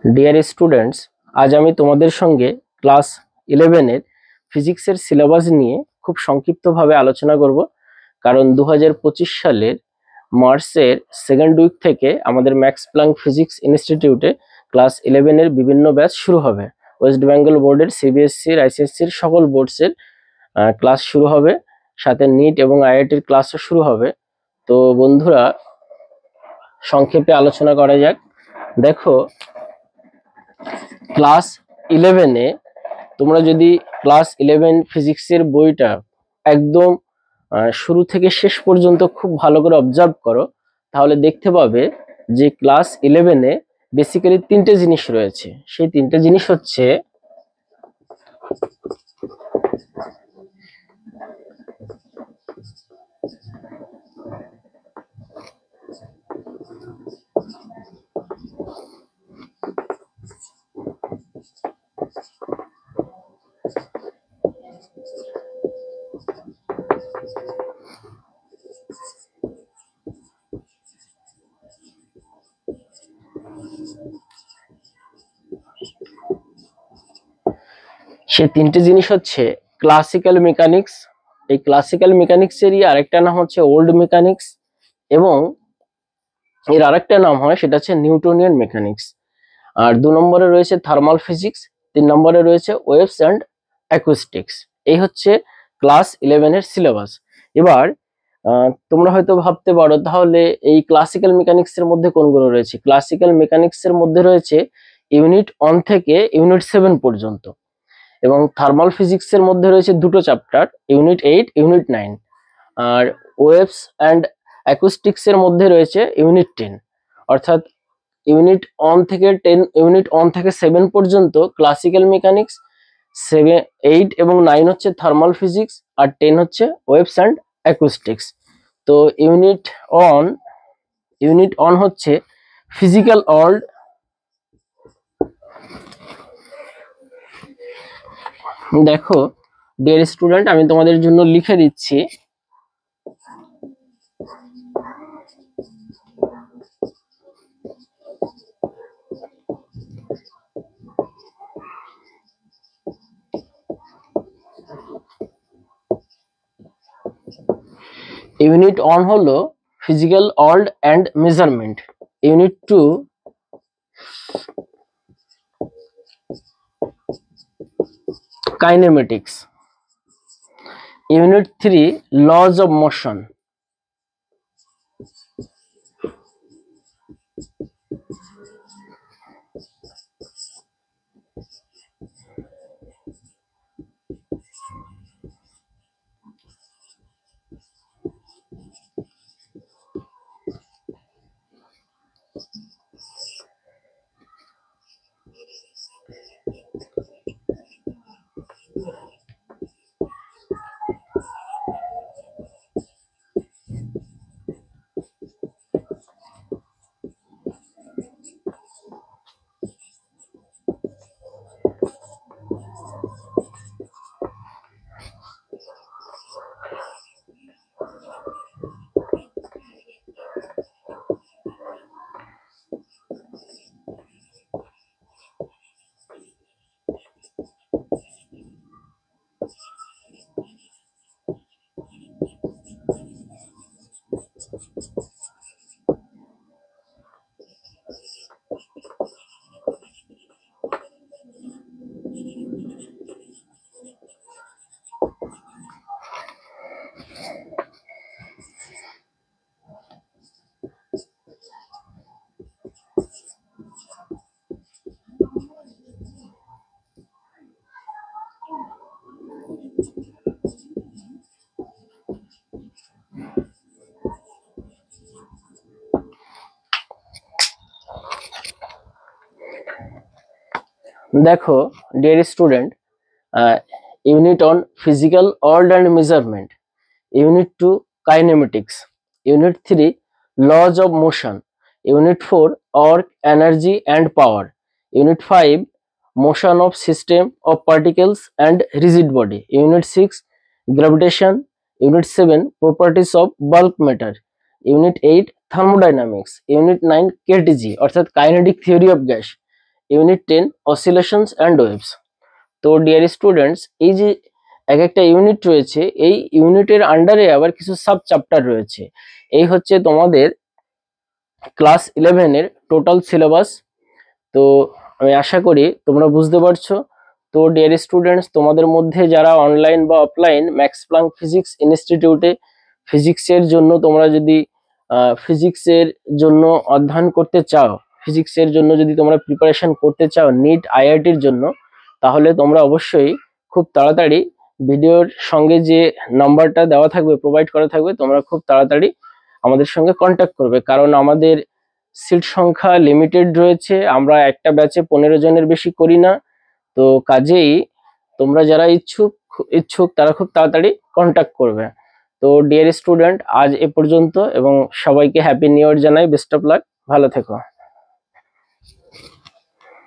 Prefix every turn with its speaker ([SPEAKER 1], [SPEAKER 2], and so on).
[SPEAKER 1] Dear students, আজ আমি তোমাদের সঙ্গে ক্লাস 11 এর ফিজিক্সের সিলেবাস নিয়ে খুব সংক্ষিপ্তভাবে আলোচনা করব। কারণ 2025 সালের মার্চের সেকেন্ড উইক থেকে আমাদের ম্যাক্স প্ল্যাঙ্ক ফিজিক্স ইনস্টিটিউটে ক্লাস 11 এর বিভিন্ন ব্যাচ শুরু হবে। ওয়েস্ট বেঙ্গল বোর্ডের, সিবিএসসির, আইসিএসসির সকল বোর্ডসের ক্লাস শুরু হবে, সাথে নিট এবং আইআইটির ক্লাসও শুরু হবে। তো বন্ধুরা, সংক্ষেপে আলোচনা করা যাক। দেখো, ক্লাস 11-এ তোমরা যদি ক্লাস 11 ফিজিক্সের বইটা একদম শুরু থেকে শেষ পর্যন্ত খুব ভালো করে অবজার্ভ করো, তাহলে দেখতে পাবে যে ক্লাস 11-এ বেসিক্যালি তিনটে জিনিস রয়েছে। সেই তিনটে জিনিস হচ্ছে ক্লাসিক্যাল মেকানিক্স। এই ক্লাসিক্যাল মেকানিক্সেরই আরেকটা নাম হচ্ছে ওল্ড মেকানিক্স, এবং এর আরেকটা নাম হয় সেটা হচ্ছে নিউটনিয়ান মেকানিক্স। আর 2 নম্বরে রয়েছে থার্মাল ফিজিক্স, 3 নম্বরে রয়েছে ওয়েভস অ্যান্ড অ্যাকুস্টিক্স। এই হচ্ছে ক্লাস 11 এর সিলেবাস। এবার তোমরা হয়তো ভাবতে পারো, তাহলে এই ক্লাসিক্যাল মেকানিক্স এর মধ্যে কোনগুলো রয়েছে? ক্লাসিক্যাল মেকানিক্স এর মধ্যে রয়েছে ইউনিট 1 থেকে ইউনিট 7 পর্যন্ত, এবং থার্মাল ফিজিক্স এর মধ্যে রয়েছে দুটো চ্যাপ্টার, ইউনিট 8, ইউনিট 9। আর ওয়েভস অ্যান্ড অ্যাকুস্টিক্স এর মধ্যে রয়েছে ইউনিট 10। অর্থাৎ ইউনিট 1 থেকে 7 পর্যন্ত ক্লাসিক্যাল মেকানিক্স, 7, 8 এবং 9 হচ্ছে থার্মাল ফিজিক্স, আর 10 হচ্ছে ওয়েভস অ্যান্ড অ্যাকুস্টিক্স। তো ইউনিট 1 হচ্ছে ফিজিক্যাল ওয়ার্ল্ড। দেখো ডিয়ার স্টুডেন্ট, আমি তোমাদের জন্য লিখে দিচ্ছি। ইউনিট 1 হলো physical world and measurement. Unit 2 kinematics. Unit 3 laws of motion. দেখো dear student, unit 1 physical world and measurement, unit 2 kinematics, unit 3 laws of motion, unit 4 work, energy and power, unit 5 motion of system of particles and rigid body, unit 6 gravitation, unit 7 properties of bulk matter, unit 8 thermodynamics, unit 9 KTG অর্থাৎ kinetic theory of gas, unit 10 অসিলেশনস and waves. তো dear students, এই যে এক একটা unit রয়েছে, এই ইউনিটের আন্ডারে আবার কিছু সাব চ্যাপ্টার রয়েছে। এই হচ্ছে তোমাদের ক্লাস 11 এর টোটাল সিলেবাস। তো আমি আশা করি তোমরা বুঝতে পারছো। তো ডিয়ার স্টুডেন্টস, তোমাদের মধ্যে যারা অনলাইন বা অফলাইন ম্যাক্স প্ল্যাঙ্ক ফিজিক্স ইনস্টিটিউটে ফিজিক্সের জন্য তোমরা যদি ফিজিক্সের জন্য অধ্যয়ন করতে চাও, ফিজিক্সের জন্য যদি তোমরা প্রিপারেশন করতে চাও নিট আইআইটির জন্য, তাহলে তোমরা অবশ্যই খুব তাড়াতাড়ি ভিডিওর সঙ্গে যে নাম্বারটা দেওয়া থাকবে, প্রোভাইড করা থাকবে, তোমরা খুব তাড়াতাড়ি আমাদের সঙ্গে কন্ট্যাক্ট করবে। কারণ আমাদের সিট সংখ্যা লিমিটেড রয়েছে, আমরা একটা ব্যাচে 15 জনের বেশি করি না। তো কাজেই তোমরা যারা ইচ্ছুক তারা খুব তাড়াতাড়ি কন্ট্যাক্ট করবে। তো ডিয়ার স্টুডেন্ট, আজ এ পর্যন্ত এবং সবাইকে হ্যাপি নিউ ইয়ার জানাই, বেস্ট অফ লাক, ভালো থেকো।